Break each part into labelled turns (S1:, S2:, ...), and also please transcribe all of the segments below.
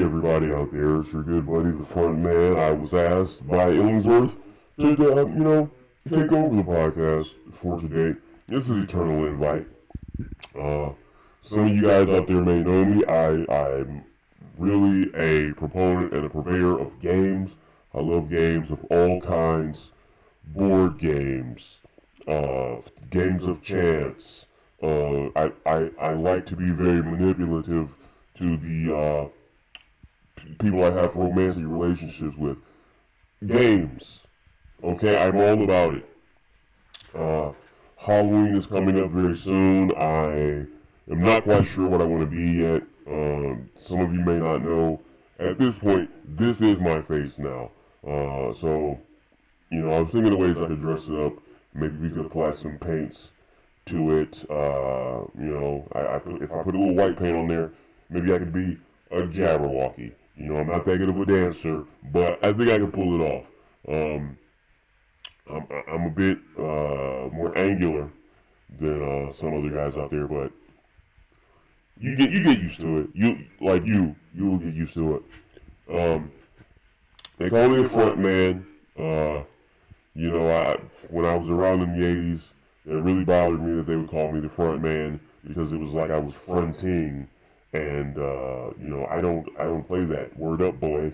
S1: everybody out there, it's your good buddy, the front man. I was asked by Illingsworth to take over the podcast for today. This is Eternal Invite. Some of you guys out there may know me. I'm really a proponent and a purveyor of games. I love games of all kinds, board games, games of chance. I like to be very manipulative to the people I have romantic relationships with. Games. Okay, I'm all about it. Halloween is coming up very soon. I am not quite sure what I want to be yet. Some of you may not know. At this point, this is my face now. I was thinking of ways I could dress it up. Maybe we could apply some paints to it. If I put a little white paint on there, maybe I could be a Jabberwocky. I'm not that good of a dancer, but I think I can pull it off. I'm a bit more angular than some other guys out there, but you get used to it. You will get used to it. They call me the front man. When I was around in the 80s, it really bothered me that they would call me the front man because it was like I was fronting, and I don't play that. Word up, boy.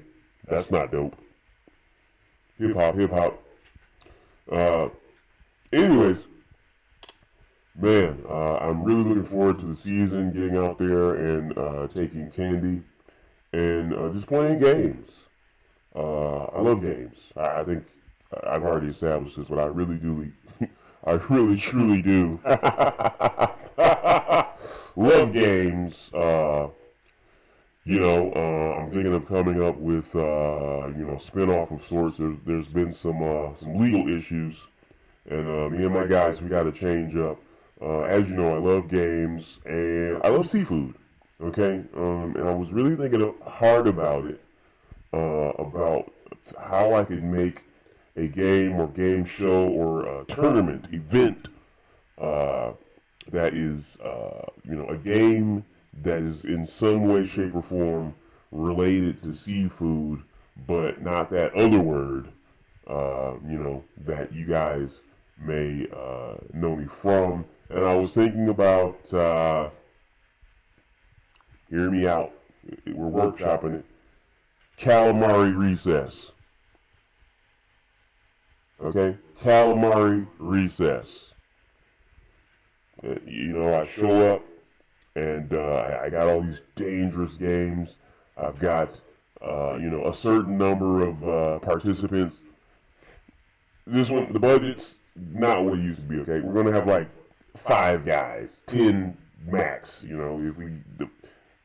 S1: That's not dope. Hip hop. Anyways, man, I'm really looking forward to the season, getting out there and taking candy and just playing games. I love games. I think I've already established this, but I really do. I really truly do. Love games. I'm thinking of coming up with spin-off of sorts. There's been some legal issues, and me and my guys, we got to change up. As you know, I love games and I love seafood. Okay, and I was really thinking hard about it, about how I could make a game or game show or a tournament event that is a game that is in some way, shape, or form related to seafood, but not that other word, that you guys may know me from. And I was thinking about, hear me out, we're workshopping it, Kalamari Recess. Okay? Kalamari Recess. I show up, and I got all these dangerous games. I've got, a certain number of participants. This one, the budget's not what it used to be, okay? We're going to have like 5 guys, 10 max,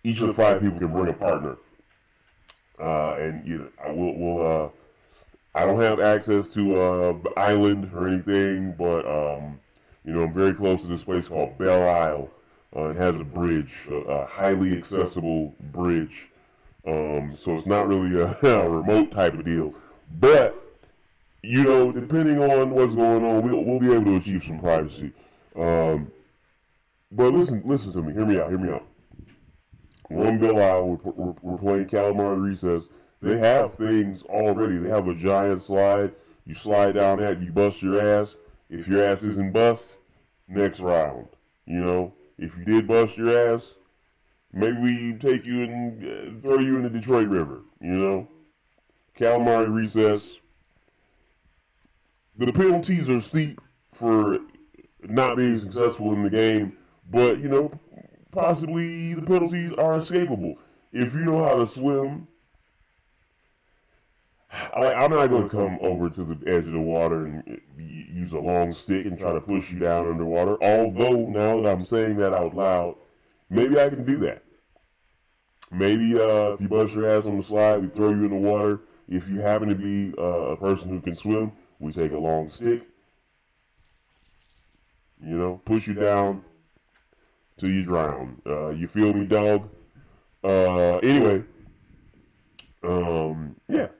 S1: each of the 5 people can bring a partner. I don't have access to the island or anything, but, I'm very close to this place called Belle Isle. It has a bridge, a highly accessible bridge, so it's not really a remote type of deal. But, depending on what's going on, we'll be able to achieve some privacy. But listen to me, hear me out. We're on Belle Isle, we're playing Kalamari Recess. They have things already. They have a giant slide. You slide down that, you bust your ass. If your ass isn't bust, next round. If you did bust your ass, maybe we take you and throw you in the Detroit River. Kalamari Recess. The penalties are steep for not being successful in the game, but possibly the penalties are escapable. If you know how to swim, I'm not going to come over to the edge of the water and use a long stick and try to push you down underwater. Although, now that I'm saying that out loud, maybe I can do that. Maybe if you bust your ass on the slide, we throw you in the water. If you happen to be a person who can swim, we take a long stick, push you down till you drown. You feel me, dog? Anyway.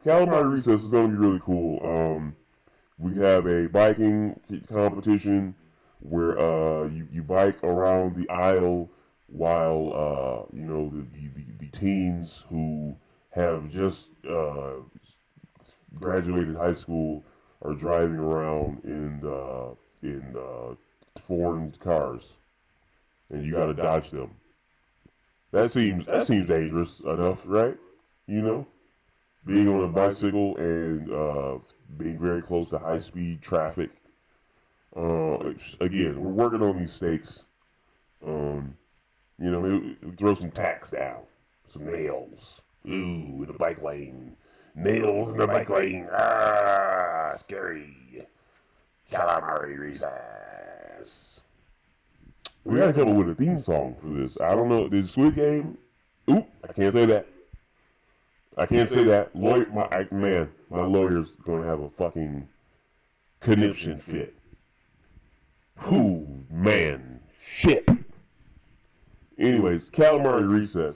S1: Kalamari Recess is going to be really cool. We have a biking competition where you bike around the aisle while the teens who have just graduated high school are driving around in foreign cars, and you got to dodge them. That seems dangerous enough, right? You know, being on a bicycle and being very close to high speed traffic. Again, we're working on these stakes. Um, throw some tacks down, some nails. Ooh, in the bike lane. Nails in the bike lane. Ah, scary. Kalamari Recess. We gotta come up with a theme song for this. I don't know. Did Squid Game? Oop, I can't say that. I can't say that. My lawyer's gonna have a fucking conniption fit. Whoo, man, shit. Anyways, Kalamari Recess.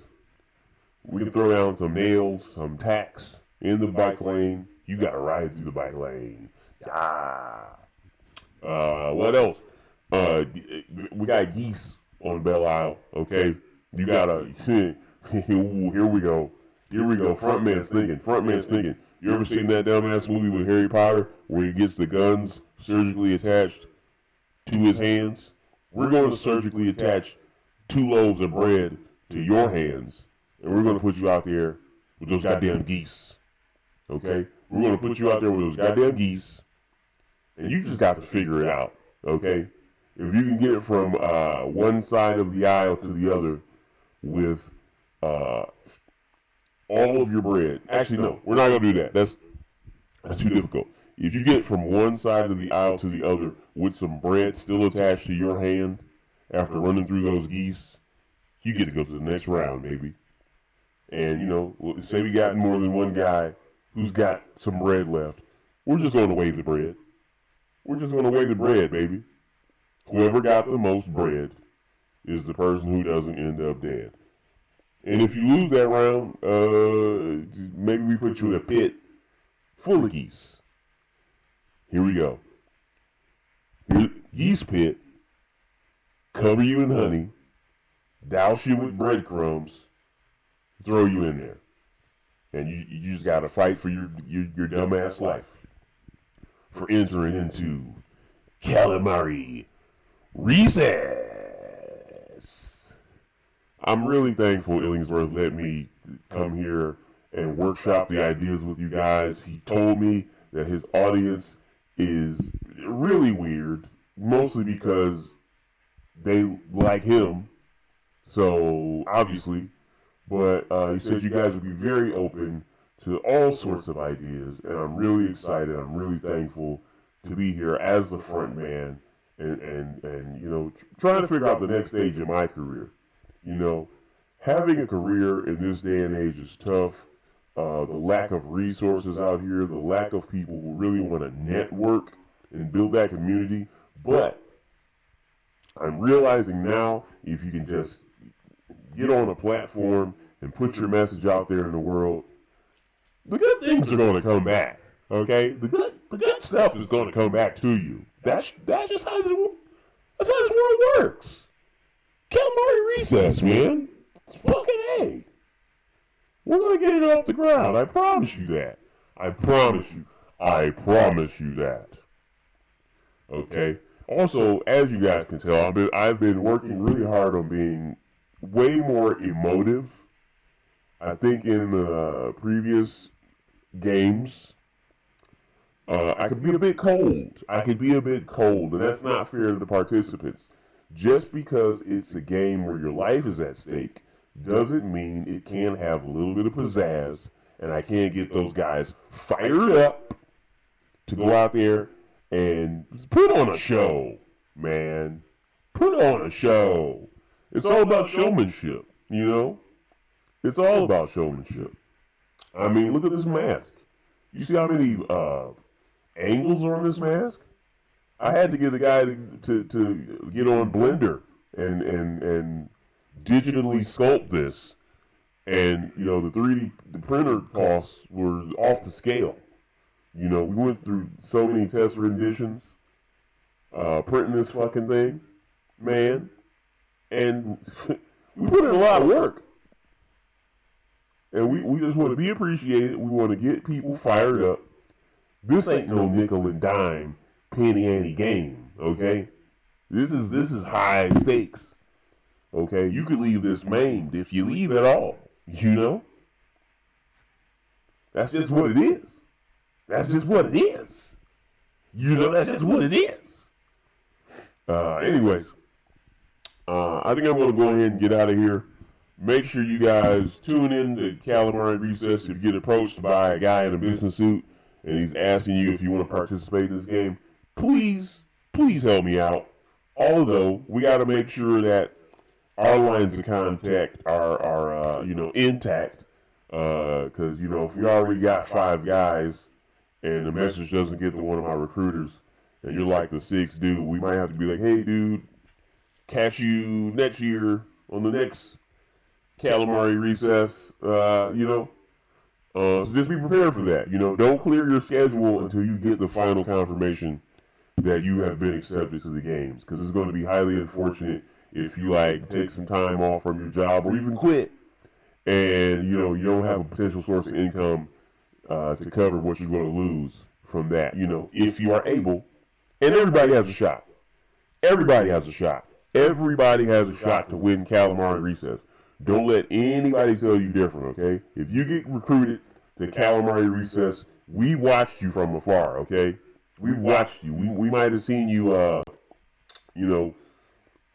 S1: We can throw down some nails, some tacks in the bike lane. You gotta ride through the bike lane. Ah. What else? We got geese on Belle Isle. Okay, you gotta. Here we go. Here we go. Front man thinking. Front man thinking. You ever seen that dumbass movie with Harry Potter where he gets the guns surgically attached to his hands? We're going to surgically attach 2 loaves of bread to your hands, and we're going to put you out there with those goddamn geese. Okay? We're going to put you out there with those goddamn geese, and you just got to figure it out. Okay? If you can get it from one side of the aisle to the other with all of your bread. Actually, no, we're not going to do that. That's too difficult. If you get from one side of the aisle to the other with some bread still attached to your hand after running through those geese, you get to go to the next round, baby. And, say we got more than one guy who's got some bread left. We're just going to weigh the bread. We're just going to weigh the bread, baby. Whoever got the most bread is the person who doesn't end up dead. And if you lose that round, maybe we put you in a pit full of geese. Here we go. Geese pit, cover you in honey, douse you with breadcrumbs, throw you in there. And you just got to fight for your dumbass life for entering into Kalamari Recess. I'm really thankful Illingsworth let me come here and workshop the ideas with you guys. He told me that his audience is really weird, mostly because they like him, so obviously, but he said you guys would be very open to all sorts of ideas, and I'm really excited, I'm really thankful to be here as the front man, and trying to figure out the next stage of my career. Having a career in this day and age is tough. The lack of resources out here, the lack of people who really want to network and build that community. But I'm realizing now, if you can just get on a platform and put your message out there in the world, the good things are going to come back. Okay, the good stuff is going to come back to you. That's just how this world works. Kalamari Recess, man. It's fucking A. We're going to get it off the ground. I promise you that. I promise you. I promise you that. Okay? Also, as you guys can tell, I've been working really hard on being way more emotive. I think in the previous games, I could be a bit cold. And that's not fair to the participants. Just because it's a game where your life is at stake doesn't mean it can't have a little bit of pizzazz, and I can't get those guys fired up to go out there and put on a show, man. Put on a show. It's all about showmanship, It's all about showmanship. I mean, look at this mask. You see how many angles are on this mask? I had to get a guy to get on Blender and digitally sculpt this. And, the 3D printer costs were off the scale. We went through so many test renditions, printing this fucking thing, man. And we put in a lot of work. And we just want to be appreciated. We want to get people fired up. This ain't no nickel and dime, penny ante game, okay? This is high stakes, okay? You could leave this maimed if you leave at all, you know? That's just what it is. That's just what it is. You know, that's just what it is. Anyways, I think I'm going to go ahead and get out of here. Make sure you guys tune in to Kalamari Recess if you get approached by a guy in a business suit and he's asking you if you want to participate in this game. Please help me out. Although, we got to make sure that our lines of contact are intact. Because, if we already got 5 guys and the message doesn't get to one of my recruiters and you're like the 6th dude, we might have to be like, hey, dude, catch you next year on the next Kalamari Recess, so just be prepared for that. Don't clear your schedule until you get the final confirmation that you have been accepted to the games, because it's going to be highly unfortunate if you take some time off from your job or even quit, and you don't have a potential source of income to cover what you're going to lose from that. If you are able, and everybody has a shot. Everybody has a shot. Everybody has a shot to win Kalamari Recess. Don't let anybody tell you different, okay? If you get recruited to Kalamari Recess, we watched you from afar, okay? We watched you. We might have seen you,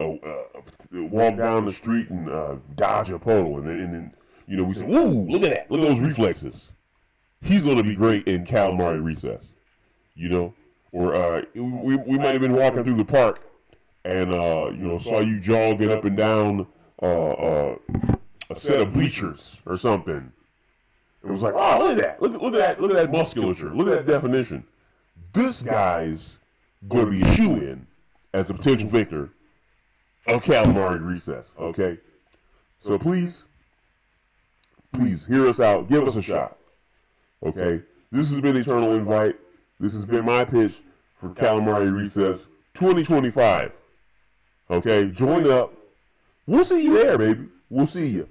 S1: walk down the street and dodge a puddle, and then we said, "Ooh, look at that! Look at those reflexes. He's going to be great in Kalamari Recess," Or we might have been walking through the park and saw you jogging up and down a set of bleachers or something. It was like, oh, look at that! Look at that musculature! Look at that definition! This guy's going to be a shoe-in as a potential victor of Kalamari Recess. Okay, so please hear us out. Give us a shot. Okay, this has been Eternal Invite. This has been my pitch for Kalamari Recess 2025. Okay, join up. We'll see you there, baby. We'll see you.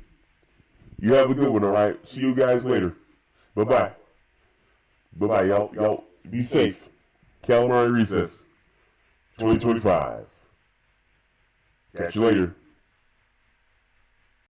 S1: You have a good one, all right? See you guys later. Bye-bye. Bye-bye, y'all. Y'all be safe. Kalamari Recess 2025. Catch you later.